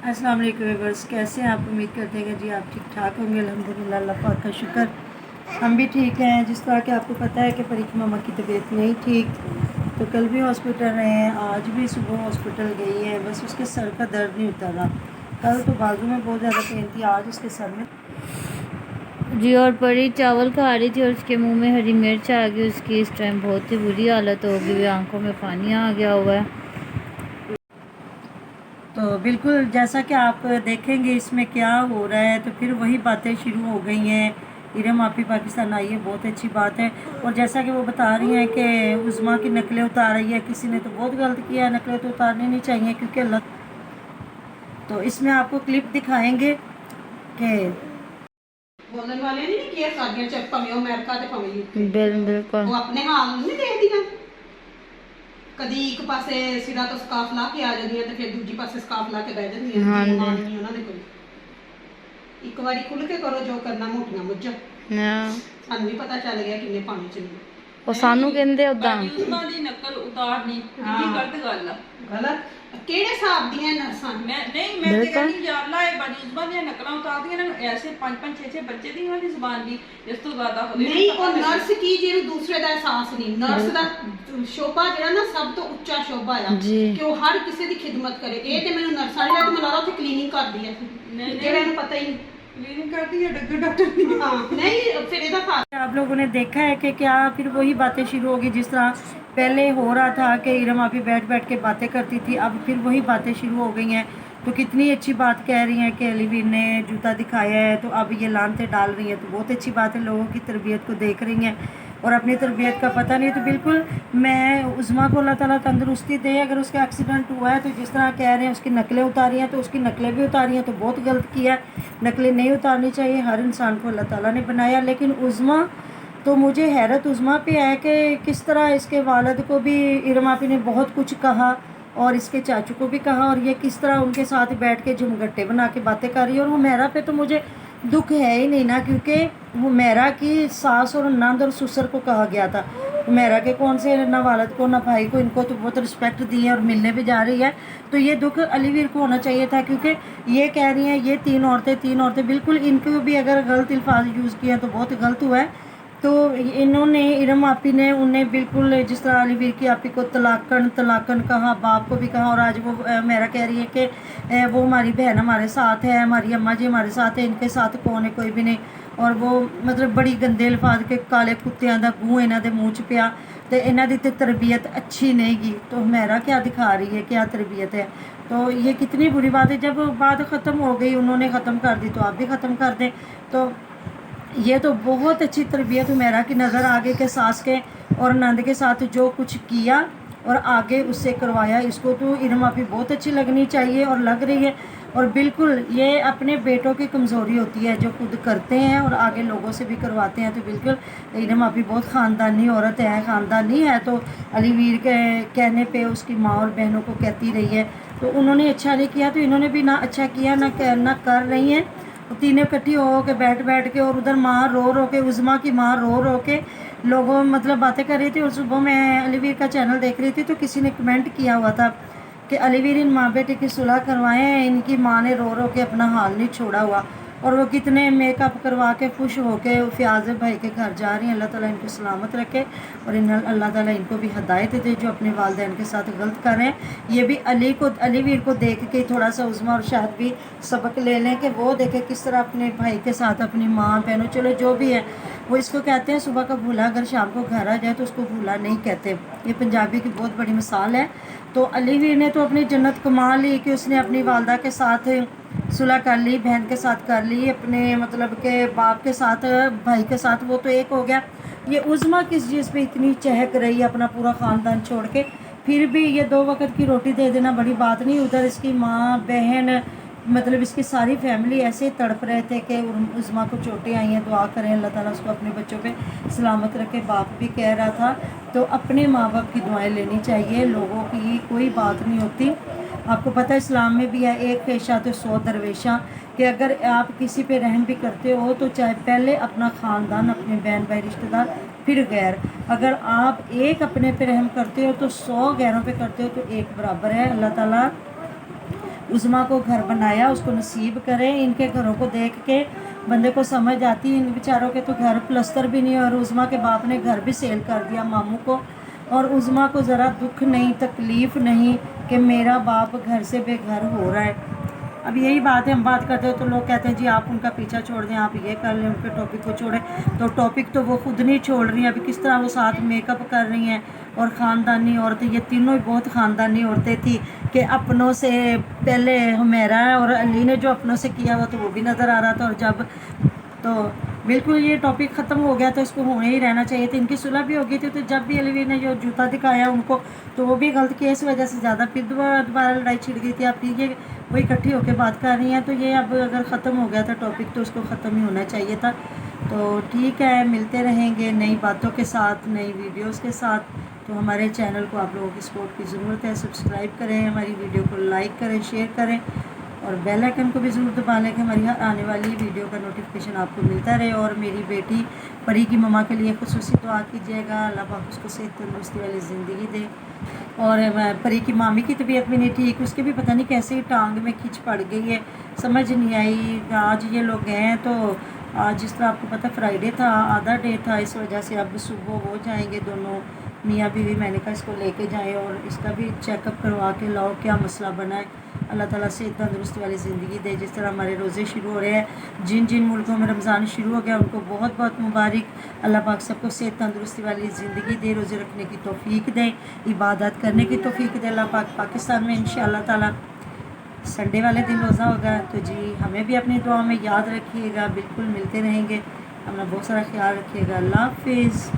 अस्सलाम वालेकुम व्यूअर्स, कैसे हैं आप? उम्मीद करते हैं कि जी आप ठीक ठाक होंगे। अल्हम्दुलिल्लाह, अल्लाह पाक का शुक्र, हम भी ठीक हैं। जिस तरह कि आपको पता है कि परीख मामा की तबीयत नहीं ठीक, तो कल भी हॉस्पिटल रहे हैं, आज भी सुबह हॉस्पिटल गई है। बस उसके सर का दर्द नहीं उतर रहा। कल तो बाजू में बहुत ज़्यादा पेन थी, आज उसके सर में जी। और परी चावल खा रही थी और उसके मुंह में हरी मिर्च आ गई। उसकी इस टाइम बहुत ही बुरी हालत हो गई, आंखों में पानी आ गया हुआ है। तो बिल्कुल जैसा कि आप देखेंगे इसमें क्या हो रहा है, तो फिर वही बातें शुरू हो गई हैं। इरम आपी पाकिस्तान आई है, बहुत अच्छी बात है। और जैसा कि वो बता रही हैं कि उज़मा की नकलें उतार रही है, किसी ने तो बहुत गलत किया है, नकलें तो उतारनी नहीं चाहिए क्योंकि अल्लाह। तो इसमें आपको क्लिप दिखाएंगे कि ਬੋਲਣ ਵਾਲੇ ਨਹੀਂ ਕਿ ਸਾਡੀਆਂ ਚ ਭਾਵੇਂ ਉਹ ਅਮਰੀਕਾ ਤੇ ਭਾਵੇਂ ਯੂਕੇ बिल्कुल ਉਹ ਆਪਣੇ ਹਾਲ ਨੂੰ ਨਹੀਂ ਦੇਖਦੀਆਂ। ਕਦੀ ਇੱਕ ਪਾਸੇ ਸਿਰਾ ਤੋਂ ਸਕਾਫ ਲਾ ਕੇ ਆ ਜਾਂਦੀਆਂ ਤੇ ਫਿਰ ਦੂਜੀ ਪਾਸੇ ਸਕਾਫ ਲਾ ਕੇ ਬਹਿ ਜਾਂਦੀਆਂ। ਹਾਂਜੀ। ਮਾਨ ਨਹੀਂ ਉਹਨਾਂ ਦੇ ਕੋਲ। ਇੱਕ ਵਾਰੀ ਖੁੱਲ ਕੇ ਕਰੋ ਜੋ ਕਰਨਾ, ਮੋਟੀਆਂ ਮੁੱਝਾਂ। ਸਾਨੂੰ ਵੀ ਪਤਾ ਚੱਲ ਗਿਆ ਕਿੰਨੇ ਪਾਣੀ ਚ ਨੇ। ਉਹ ਸਾਨੂੰ ਕਹਿੰਦੇ ਉਦਾਂ ਉਸਮਾਂ ਦੀ ਨਕਲ ਉਤਾਰਨੀ ਕਿੰਨੀ ਗਲਤ ਗੱਲ ਆ। ਗਲਤ ਕਿਹੜੇ ਹਿਸਾਬ ਦੀਆਂ ਨਰਸਾਂ? ਮੈਂ ਤੇ ਕਹਿੰਦੀ ਯਾਰ ਲਾ ਇਹ ਬੜੀ ਉਸਮਾਂ ਦੀਆਂ ਨਕਲਾਂ ਉਤਾਰਦੀਆਂ ਇਹਨਾਂ ਨੂੰ ਐਸੇ 5-5 6-6 ਬੱਚੇ ਦੀ ਉਹਨਾਂ ਦੀ ਜ਼ੁਬਾਨ ਦੀ ਇਸ ਤੋਂ ਜ਼ਿਆਦਾ ਹੋਵੇ ਨਹੀਂ। ਉਹ ਨਰਸ ਕੀ ਜਿਹਨੂੰ ਦੂਸਰੇ ਦਾ ਅਹਿਸਾਸ ਨਹੀਂ। ਨਰਸ ਦਾ ਸ਼ੋਭਾ ਜਿਹੜਾ ਨਾ ਸਭ ਤੋਂ ਉੱਚਾ ਸ਼ੋਭਾ ਆ ਕਿ ਉਹ ਹਰ ਕਿਸੇ ਦੀ ਖਿਦਮਤ ਕਰੇ। ਇਹ ਤੇ ਮੈਨੂੰ ਨਰਸਾਂ ਨੇ ਮੈਨੂੰ ਲੱਗਦਾ ਉੱਥੇ ਕਲੀਨਿੰਗ ਕਰਦੀ ਆ ਜਿਹੜਾ ਇਹਨੂੰ ਪਤਾ ਹੀ ਨਹੀਂ। क्लीनिंग करती है डॉक्टर नहीं। हाँ नहीं फिर ਇਹਦਾ आप लोगों ने देखा है कि क्या फिर वही बातें शुरू होगी जिस तरह पहले हो रहा था कि इरम आपी बैठ बैठ के बातें करती थी, अब फिर वही बातें शुरू हो गई हैं। तो कितनी अच्छी बात कह रही हैं कि अलीवीर ने जूता दिखाया है, तो अब ये लानते डाल रही हैं, तो बहुत अच्छी बात है। लोगों की तरबियत को देख रही हैं और अपनी तरबियत का पता नहीं। तो बिल्कुल मैं उज़मा को अल्लाह ताला तंदुरुस्ती दे। अगर उसका एक्सीडेंट हुआ है तो जिस तरह कह रहे हैं उसकी नकलें उतारी हैं, तो उसकी नकलें भी उतारी हैं तो बहुत गलत किया। नकलें नहीं उतारनी चाहिए, हर इंसान को अल्लाह ताला ने बनाया। लेकिन उज़मा तो मुझे हैरत उज़मा पे है कि किस तरह इसके वालिद को भी इरम आपी ने बहुत कुछ कहा और इसके चाचू को भी कहा, और ये किस तरह उनके साथ बैठ के झुमगट्टे बना के बातें कर रही है। और हुमैरा पे तो मुझे दुख है ही नहीं ना, क्योंकि हुमैरा की सास और नंद और ससुर को कहा गया था। हुमैरा के कौन से ना वालिद को ना भाई को, इनको तो बहुत रिस्पेक्ट दी है और मिलने भी जा रही है। तो ये दुख अलीवीर को होना चाहिए था, क्योंकि ये कह रही हैं ये तीन औरतें बिल्कुल, इनको भी अगर गलत अल्फाज यूज़ किए तो बहुत गलत हुआ है। तो इन्होंने इरम आपी ने उन्हें बिल्कुल जिस तरह अलीवीर की आपी को तलाकन कहा, बाप को भी कहा। और आज वो मेरा कह रही है कि वो हमारी बहन हमारे साथ है, हमारी अम्मा जी हमारे साथ है, इनके साथ कौन है? कोई भी नहीं। और वो मतलब बड़ी गंदे अल्फाज के काले कुत्तियां दा गूं इन्हां दे मूँह च पिया, तो इन्हां दी ते तरबियत अच्छी नहीं गी। तो मेरा क्या दिखा रही है, क्या तरबियत है? तो ये कितनी बुरी बात है। जब बात ख़त्म हो गई, उन्होंने ख़त्म कर दी, तो आप भी ख़त्म कर दें। तो ये तो बहुत अच्छी तरबियत हुमैरा की नज़र आगे के सास के और नंद के साथ जो कुछ किया और आगे उससे करवाया, इसको तो इरम आपी बहुत अच्छी लगनी चाहिए और लग रही है। और बिल्कुल ये अपने बेटों की कमज़ोरी होती है जो खुद करते हैं और आगे लोगों से भी करवाते हैं। तो बिल्कुल इरम आपी बहुत ख़ानदानी औरत है, ख़ानदानी है। तो अलीवीर के कहने पे उसकी माँ और बहनों को कहती रही है, तो उन्होंने अच्छा नहीं किया, तो इन्होंने भी ना अच्छा किया ना कर रही हैं। तीनों इकट्ठी हो के बैठ के, और उधर माँ रो के, उज़मा की माँ रो के लोगों मतलब बातें कर रही थी। और सुबह मैं अलीवीर का चैनल देख रही थी, तो किसी ने कमेंट किया हुआ था कि अलीवीर इन माँ बेटे की सुलह करवाएं, इनकी माँ ने रो के अपना हाल नहीं छोड़ा हुआ। और वो कितने मेकअप करवा के खुश होके फ़याज़ भाई के घर जा रही हैं। अल्लाह ताला इनको सलामत रखे और अल्लाह ताला इनको भी हदायत दे जो अपने वालिदैन के साथ गलत कर रहे हैं। ये भी अलीवीर को देख के थोड़ा सा उज़मा और शाहिद भी सबक ले लें कि वो देखें किस तरह अपने भाई के साथ, अपनी माँ बहनों, चलो जो भी है वो इसको कहते हैं सुबह का भूला अगर शाम को घर आ जाए तो उसको भूला नहीं कहते। ये पंजाबी की बहुत बड़ी मिसाल है। तो अलीवीर ने तो अपनी जन्नत कमा ली कि उसने अपनी वालदा के साथ सुलह कर ली, बहन के साथ कर ली, अपने मतलब के बाप के साथ, भाई के साथ, वो तो एक हो गया। ये उज़मा किस चीज़ पे इतनी चहक रही है अपना पूरा ख़ानदान छोड़ के? फिर भी ये 2 वक्त की रोटी दे देना बड़ी बात नहीं। उधर इसकी माँ बहन मतलब इसकी सारी फैमिली ऐसे तड़प रहे थे कि उज़मा को चोटें आई हैं, दुआ करें अल्लाह ताला उसको अपने बच्चों पे सलामत रखे। बाप भी कह रहा था, तो अपने माँ बाप की दुआएं लेनी चाहिए, लोगों की कोई बात नहीं होती। आपको पता है इस्लाम में भी है, एक पेशा तो 100 दरवेशा, कि अगर आप किसी पे रहम भी करते हो तो चाहे पहले अपना ख़ानदान, अपने बहन भाई रिश्तेदार, फिर गैर। अगर आप एक अपने पे रहम करते हो तो 100 गैरों पे करते हो तो एक बराबर है। अल्लाह ताला उज़मा को घर बनाया, उसको नसीब करे। इनके घरों को देख के बंदे को समझ आती है, इन बेचारों के तो घर प्लस्तर भी नहीं, और उज़मा के बाप ने घर भी सेल कर दिया मामू को, और उज़मा को ज़रा दुख नहीं, तकलीफ़ नहीं कि मेरा बाप घर से बेघर हो रहा है। अब यही बात है, हम बात करते हो तो लोग कहते हैं जी आप उनका पीछा छोड़ दें, आप ये कर लें, उनके टॉपिक को छोड़ें। तो टॉपिक तो वो खुद नहीं छोड़ रही हैं। अभी किस तरह वो साथ मेकअप कर रही हैं, और ख़ानदानी औरतें, ये तीनों ही बहुत ख़ानदानी औरतें थी कि अपनों से पहले हुमैरा और अली ने जो अपनों से किया हुआ तो वो भी नज़र आ रहा था, और जब तो बिल्कुल ये टॉपिक ख़त्म हो गया तो इसको होने ही रहना चाहिए था। इनकी सुलह भी हो गई थी, तो जब भी अली ने जो जूता दिखाया उनको तो वो भी गलत किया, इस वजह से ज़्यादा फिर दोबारा लड़ाई छिड़ गई थी। अब फिर ये वही इकट्ठी होकर बात कर रही हैं, तो ये अब अगर ख़त्म हो गया था टॉपिक तो उसको ख़त्म ही होना चाहिए था। तो ठीक है, मिलते रहेंगे नई बातों के साथ, नई वीडियोस के साथ। तो हमारे चैनल को आप लोगों की सपोर्ट की ज़रूरत है, सब्सक्राइब करें, हमारी वीडियो को लाइक करें, शेयर करें, और बेल आइकन को भी ज़रूर दबा लें कि हमारी हर आने वाली वीडियो का नोटिफिकेशन आपको मिलता रहे। और मेरी बेटी परी की ममा के लिए खुसूसी दुआ कीजिएगा, अल्लाह पाक उसको सेहत तंदुरुस्ती वाली ज़िंदगी दे। और परी की मामी की तबीयत भी नहीं ठीक, उसके भी पता नहीं कैसे ही टांग में खिंच पड़ गई है, समझ नहीं आई। आज ये लोग गए हैं, तो आज जिस तरह आपको पता फ्राइडे था, आधा डे था, इस वजह से अब सुबह वो जाएंगे दोनों मियाँ बीवी। मैंने कहा इसको लेके जाएं और इसका भी चेकअप करवा के लाओ क्या मसला बना है। अल्लाह ताला से तंदुरुस्ती वाली ज़िंदगी दे। जिस तरह हमारे रोज़े शुरू हो रहे हैं, जिन जिन मुल्कों में रमज़ान शुरू हो गया उनको बहुत बहुत मुबारक। अल्लाह पाक सबको सेहत तंदुरुस्ती वाली ज़िंदगी दे, रोज़े रखने की तौफीक दे, इबादत करने की तौफीक दे अल्लाह पाक। पाकिस्तान में इंशाअल्लाह ताला संडे वाले दिन रोज़ा होगा, तो जी हमें भी अपनी दुआ में याद रखिएगा। बिल्कुल मिलते रहेंगे, अपना बहुत सारा ख्याल रखिएगा। अल्लाह हाफिज़।